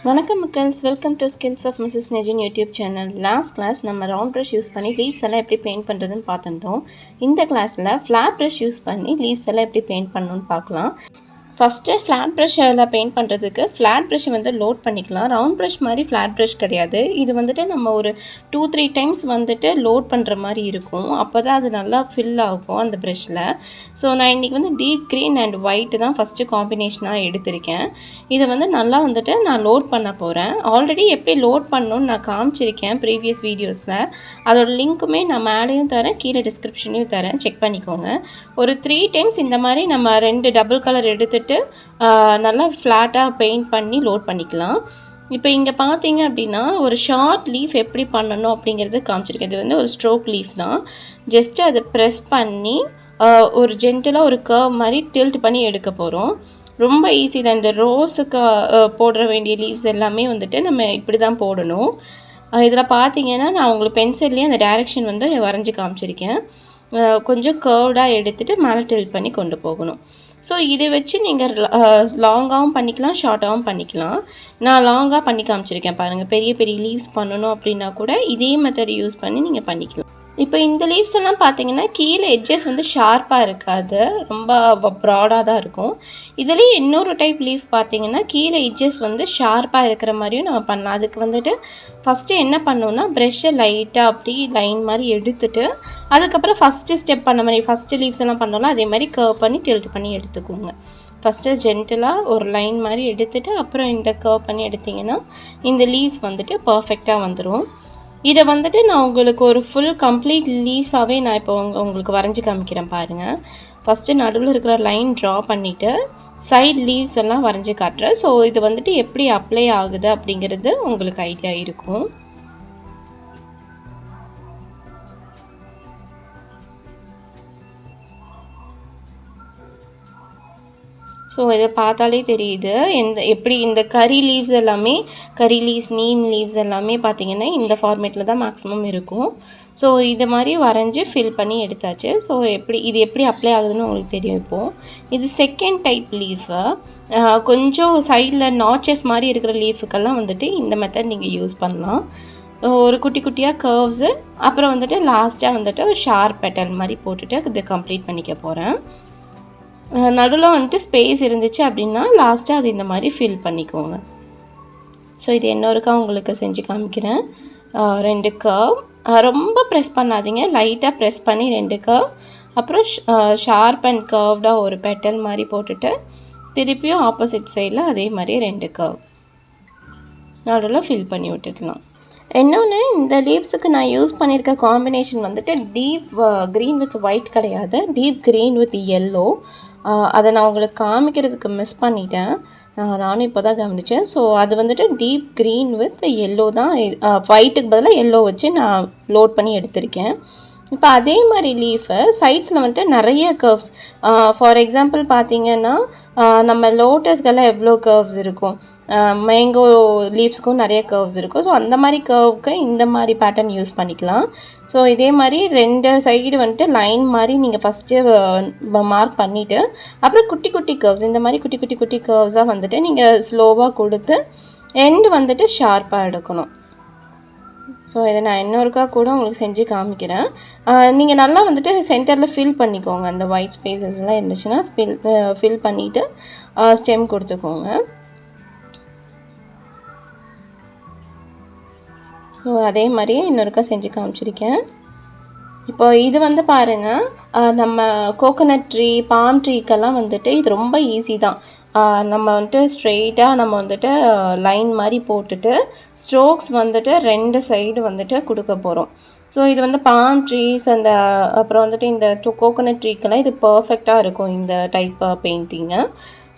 வணக்கம் மக்கள்ஸ், welcome to skills of Mrs Nejin YouTube channel. Last class நம்ம ரவுண்ட் ப்ரஷ் யூஸ் பண்ணி லீவ்ஸ் எல்லாம் எப்படி பெயிண்ட் பண்ணுறதுன்னு பார்த்துருந்தோம். இந்த கிளாஸில் ஃப்ளாட் ப்ரஷ் யூஸ் பண்ணி லீவ்ஸ் எல்லாம் எப்படி பெயிண்ட் பண்ணணுன்னு பார்க்கலாம். ஃபஸ்ட்டு ஃப்ளாட் ப்ரஷ்ஷில் பெயிண்ட் பண்ணுறதுக்கு ஃப்ளாட் ப்ரஷ்ஷை வந்து லோட் பண்ணிக்கலாம். ரவுண்ட் ப்ரஷ் மாதிரி ஃப்ளாட் ப்ரஷ் கிடையாது. இது வந்துட்டு நம்ம ஒரு 2-3 டைம்ஸ் வந்துட்டு லோட் பண்ணுற மாதிரி இருக்கும். அப்போ தான் அது நல்லா ஃபில் ஆகும் அந்த ப்ரஷ்ஷில். ஸோ நான் இன்றைக்கி வந்து டீப் க்ரீன் அண்ட் ஒயிட்டு தான் ஃபஸ்ட்டு காம்பினேஷனாக எடுத்திருக்கேன். இதை வந்து நல்லா வந்துட்டு நான் லோட் பண்ண போகிறேன். ஆல்ரெடி எப்படி லோட் பண்ணணுன்னு நான் காமிச்சிருக்கேன் ப்ரீவியஸ் வீடியோஸில். அதோட லிங்க்குமே நான் மேலேயும் தரேன், கீழே டிஸ்கிரிப்ஷன்லையும் தரேன், செக் பண்ணிக்கோங்க. ஒரு 3 டைம்ஸ் இந்த மாதிரி நம்ம 2 டபுள் கலர் எடுத்துகிட்டு நல்லா ஃப்ளாட்டாக பெயிண்ட் பண்ணி லோட் பண்ணிக்கலாம். இப்போ இங்கே பார்த்தீங்க அப்படின்னா ஒரு ஷார்ட் லீஃப் எப்படி பண்ணணும் அப்படிங்கிறது காமிச்சிருக்கேன். இது வந்து ஒரு ஸ்ட்ரோக் லீஃப் தான். ஜஸ்ட்டு அதை ப்ரெஸ் பண்ணி ஒரு ஜென்டலாக ஒரு கர்வ் மாதிரி டில்ட் பண்ணி எடுக்க போகிறோம். ரொம்ப ஈஸி தான். இந்த ரோஸுக்கு போடுற வேண்டிய லீவ்ஸ் எல்லாமே வந்துட்டு நம்ம இப்படி தான் போடணும். இதில் பார்த்தீங்கன்னா நான் உங்களுக்கு பென்சில்லேயே அந்த டைரெக்ஷன் வந்து வரைஞ்சி காமிச்சிருக்கேன். கொஞ்சம் கர்வ்டாக எடுத்துகிட்டு மேலே டில்ட் பண்ணி கொண்டு போகணும். ஸோ இதை வச்சு நீங்கள் லாங்காகவும் பண்ணிக்கலாம், ஷார்ட்டாகவும் பண்ணிக்கலாம். நான் லாங்காக பண்ணி காமிச்சிருக்கேன் பாருங்கள். பெரிய பெரிய லீவ்ஸ் பண்ணணும் அப்படின்னா கூட இதே மெத்தட் யூஸ் பண்ணி நீங்கள் பண்ணிக்கலாம். இப்போ இந்த லீவ்ஸ் எல்லாம் பார்த்தீங்கன்னா கீழே எட்ஜஸ் வந்து ஷார்ப்பாக இருக்காது, ரொம்ப ப்ராடாக தான் இருக்கும். இதுலேயே இன்னொரு டைப் லீஃப் பார்த்தீங்கன்னா கீழே எட்ஜஸ் வந்து ஷார்ப்பாக இருக்கிற மாதிரியும் நம்ம பண்ணலாம். அதுக்கு வந்துட்டு ஃபஸ்ட்டு என்ன பண்ணோன்னா ப்ரெஷ்ஷை லைட்டாக அப்படி லைன் மாதிரி எடுத்துகிட்டு அதுக்கப்புறம் ஃபஸ்ட்டு ஸ்டெப் பண்ண மாதிரி ஃபஸ்ட்டு லீவ்ஸ் எல்லாம் பண்ணோம்ல அதே மாதிரி கர்வ் பண்ணி டில்ட் பண்ணி எடுத்துக்கோங்க. ஃபஸ்ட்டு ஜென்டலாக ஒரு லைன் மாதிரி எடுத்துகிட்டு அப்புறம் இந்த கர்வ் பண்ணி எடுத்திங்கன்னா இந்த லீவ்ஸ் வந்துட்டு பர்ஃபெக்டாக வந்துடும். இதை வந்துட்டு நான் உங்களுக்கு ஒரு ஃபுல் கம்ப்ளீட் லீவ்ஸாகவே நான் இப்போ உங்களுக்கு வரைஞ்சி காமிக்கிறேன் பாருங்கள். ஃபஸ்ட்டு நடுவில் இருக்கிற லைன் ட்ரா பண்ணிவிட்டு சைட் லீவ்ஸ் எல்லாம் வரைஞ்சி காட்டுறேன். ஸோ இது வந்துட்டு எப்படி அப்ளை ஆகுது அப்படிங்கிறது உங்களுக்கு ஐடியா இருக்கும். ஸோ இதை பார்த்தாலே தெரியுது எப்படி இந்த கரி லீவ்ஸ் எல்லாமே, கரி லீவ்ஸ், நீம் லீவ்ஸ் எல்லாமே பார்த்திங்கன்னா இந்த ஃபார்மேட்டில் தான் மேக்ஸிமம் இருக்கும். ஸோ இது மாதிரி வரைஞ்சி ஃபில் பண்ணி எடுத்தாச்சு. ஸோ இது எப்படி அப்ளை ஆகுதுன்னு உங்களுக்கு தெரியும். இப்போது இது செகண்ட் டைப் லீஃபு. கொஞ்சம் சைடில் நாச்சஸ் மாதிரி இருக்கிற லீஃபுக்கெல்லாம் வந்துட்டு இந்த மெத்தட் நீங்கள் யூஸ் பண்ணலாம். ஒரு குட்டி குட்டியாக கர்வ்ஸு, அப்புறம் வந்துட்டு லாஸ்ட்டாக வந்துட்டு ஒரு ஷார்ப் பெட்டல் மாதிரி போட்டுட்டு இதை கம்ப்ளீட் பண்ணிக்க போகிறேன். நடுவில் வந்துட்டு ஸ்பேஸ் இருந்துச்சு அப்படின்னா லாஸ்ட்டாக அது இந்த மாதிரி ஃபில் பண்ணிக்கோங்க. ஸோ இது இன்னொருக்கா உங்களுக்கு செஞ்சு காமிக்கிறேன். 2 கர்வ், ரொம்ப ப்ரெஸ் பண்ணாதீங்க, லைட்டாக ப்ரெஸ் பண்ணி 2 கர்வ், அப்புறம் ஷார்ப் அண்ட் கர்வ்டாக ஒரு பெட்டல் மாதிரி போட்டுட்டு திருப்பியும் ஆப்போசிட் சைடில் அதே மாதிரி 2 கர்வ் நடுவில் ஃபில் பண்ணி விட்டுக்கலாம். இன்னொன்று, இந்த லீவ்ஸுக்கு நான் யூஸ் பண்ணியிருக்க காம்பினேஷன் வந்துட்டு டீப் க்ரீன் வித் ஒயிட் கிடையாது, டீப் க்ரீன் வித் எல்லோ. அதை நான் உங்களுக்கு காமிக்கிறதுக்கு மிஸ் பண்ணிட்டேன். நானும் இப்போ தான் கவனித்தேன். ஸோ அது வந்துட்டு டீப் க்ரீன் வித் எல்லோ தான். ஒயிட்டுக்கு பதிலாக எல்லோ வச்சு நான் லோட் பண்ணி எடுத்திருக்கேன். இப்போ அதே மாதிரி லீஃபு சைட்ஸில் வந்துட்டு நிறைய கர்வ்ஸ், ஃபார் எக்ஸாம்பிள் பார்த்திங்கன்னா நம்ம லோட்டஸ்க்கெல்லாம் எவ்வளோ கர்வ்ஸ் இருக்கும், மேங்கோ லீவ்ஸ்க்கும் நிறைய கர்வ்ஸ் இருக்கும். ஸோ அந்த மாதிரி கர்வுக்கு இந்த மாதிரி பேட்டர்ன் யூஸ் பண்ணிக்கலாம். ஸோ இதே மாதிரி 2 சைடு வந்துட்டு லைன் மாதிரி நீங்கள் ஃபஸ்ட்டு மார்க் பண்ணிவிட்டு அப்புறம் குட்டி குட்டி கர்வ்ஸ், இந்த மாதிரி குட்டி குட்டி குட்டி கர்வ்ஸாக வந்துட்டு நீங்கள் ஸ்லோவாக கொடுத்து எண்டு வந்துட்டு ஷார்ப்பாக எடுக்கணும். ஸோ இதை நான் இன்னொருக்கா கூட உங்களுக்கு செஞ்சு காமிக்கிறேன். நீங்கள் நல்லா வந்துட்டு சென்டரில் ஃபில் பண்ணிக்கோங்க. அந்த ஒயிட் ஸ்பேசஸ்லாம் இருந்துச்சுன்னா ஃபில் பண்ணிவிட்டு ஸ்டெம் கொடுத்துக்கோங்க. ஸோ அதே மாதிரியே இன்னொருக்கா செஞ்சு காமிச்சிருக்கேன். இப்போ இது வந்து பாருங்கள், நம்ம கோகோனட் ட்ரீ, பாம் ட்ரீக்கெல்லாம் வந்துட்டு இது ரொம்ப ஈஸி தான். நம்ம வந்துட்டு ஸ்ட்ரெயிட்டாக நம்ம வந்துட்டு லைன் மாதிரி போட்டுட்டு ஸ்ட்ரோக்ஸ் வந்துட்டு 2 சைடு வந்துட்டு கொடுக்க போகிறோம். ஸோ இது வந்து பாம் ட்ரீஸ் அப்புறம் வந்துட்டு இந்த கோகோனட் ட்ரீக்கெல்லாம் இது பர்ஃபெக்டாக இருக்கும் இந்த டைப் பெயிண்டிங்கு.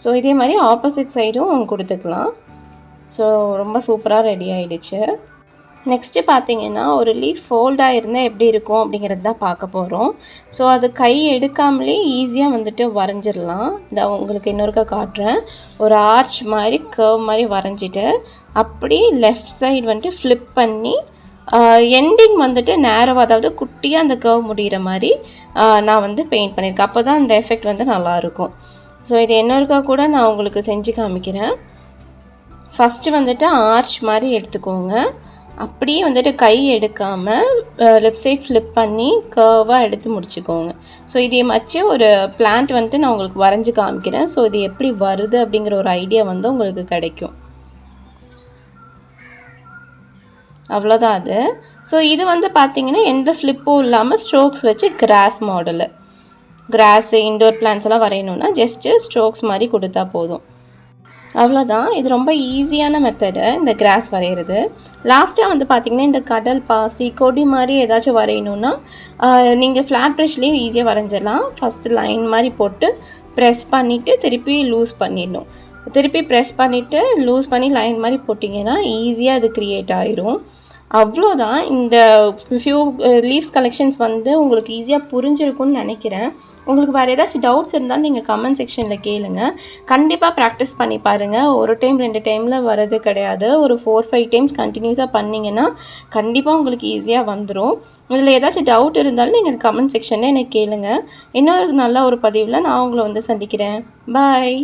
ஸோ இதே மாதிரி ஆப்போசிட் சைடும் கொடுத்துக்கலாம். ஸோ ரொம்ப சூப்பராக ரெடி ஆகிடுச்சு. நெக்ஸ்ட்டு பார்த்திங்கன்னா ஒரு லீஃப் ஃபோல்டாக இருந்தால் எப்படி இருக்கும் அப்படிங்கிறது தான் பார்க்க போகிறோம். ஸோ அது கை எடுக்காமலே ஈஸியாக வந்துட்டு வரைஞ்சிடலாம். இதை உங்களுக்கு இன்னொருக்கா காட்டுறேன். ஒரு ஆர்ச் மாதிரி கர்வ் மாதிரி வரைஞ்சிட்டு அப்படி லெஃப்ட் சைடு வந்துட்டு ஃப்ளிப் பண்ணி எண்டிங் வந்துட்டு நேரவாக, அதாவது குட்டியாக அந்த கர்வ் முடிகிற மாதிரி நான் வந்து பெயிண்ட் பண்ணியிருக்கேன். அப்போ தான் அந்த எஃபெக்ட் வந்து நல்லாயிருக்கும். ஸோ இது இன்னொருக்கா கூட நான் உங்களுக்கு செஞ்சு காமிக்கிறேன். ஃபஸ்ட்டு வந்துட்டு ஆர்ச் மாதிரி எடுத்துக்கோங்க. அப்படியே வந்துட்டு கை எடுக்காமல் லெஃப்ட் சைட் ஃப்ளிப் பண்ணி கர்வாக எடுத்து முடிச்சுக்கோங்க. ஸோ இதே மாதிரி ஒரு பிளான்ட் வந்துட்டு நான் உங்களுக்கு வரைஞ்சி காமிக்கிறேன். ஸோ இது எப்படி வருது அப்படிங்கிற ஒரு ஐடியா வந்து உங்களுக்கு கிடைக்கும். அவ்வளோதான் அது. ஸோ இது வந்து பார்த்திங்கன்னா எந்த ஃப்ளிப்பும் இல்லாமல் ஸ்ட்ரோக்ஸ் வச்சு grass model, grass indoor plants எல்லாம் வரையணுன்னா ஜஸ்ட்டு ஸ்ட்ரோக்ஸ் மாதிரி கொடுத்தா போதும். அவ்வளோதான். இது ரொம்ப ஈஸியான மெத்தடு இந்த கிராஸ் வரைகிறது. லாஸ்ட்டாக வந்து பார்த்திங்கன்னா இந்த கடல் பாசி கொடி மாதிரி ஏதாச்சும் வரையணுன்னா நீங்கள் ஃப்ளாட் ப்ரஷ்லேயே ஈஸியாக வரைஞ்சிடலாம். ஃபஸ்ட்டு லைன் மாதிரி போட்டு ப்ரெஸ் பண்ணிவிட்டு திருப்பி லூஸ் பண்ணிடணும். திருப்பி ப்ரெஸ் பண்ணிவிட்டு லூஸ் பண்ணி லைன் மாதிரி போட்டிங்கன்னா ஈஸியாக அது க்ரியேட் ஆயிரும். அவ்வளோதான். இந்த ஃபியூ லீவ்ஸ் கலெக்ஷன்ஸ் வந்து உங்களுக்கு ஈஸியாக புரிஞ்சிருக்கும்னு நினைக்கிறேன். உங்களுக்கு வேறு ஏதாச்சும் டவுட்ஸ் இருந்தாலும் நீங்கள் கமெண்ட் செக்ஷனில் கேளுங்க. கண்டிப்பாக ப்ராக்டிஸ் பண்ணி பாருங்கள். ஒரு டைம் 2 டைமில் வரது கிடையாது. ஒரு 4-5 டைம்ஸ் கண்டினியூஸாக பண்ணிங்கன்னா கண்டிப்பாக உங்களுக்கு ஈஸியாக வந்துடும். இதில் ஏதாச்சும் டவுட் இருந்தாலும் நீங்கள் கமெண்ட் செக்ஷனில் எனக்கு கேளுங்க. இன்னொரு நல்ல ஒரு பதிவில் நான் உங்களை வந்து சந்திக்கிறேன். பாய்.